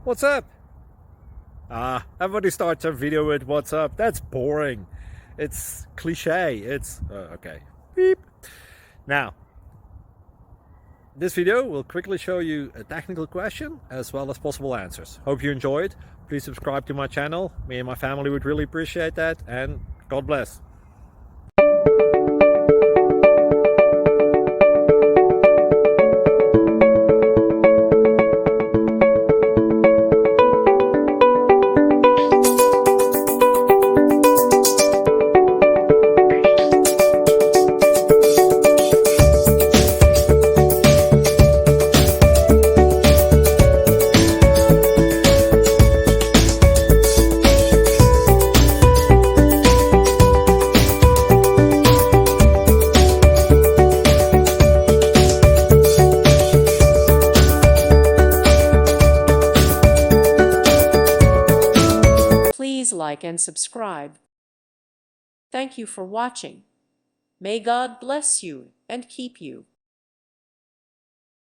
What's up? Everybody starts a video with what's up. That's boring. It's cliche. It's okay. Beep. Now, this video will quickly show you a technical question as well as possible answers. Hope you enjoyed. Please subscribe to my channel. Me and my family would really appreciate that, and God bless. Please like and subscribe. Thank you for watching. May God bless you and keep you.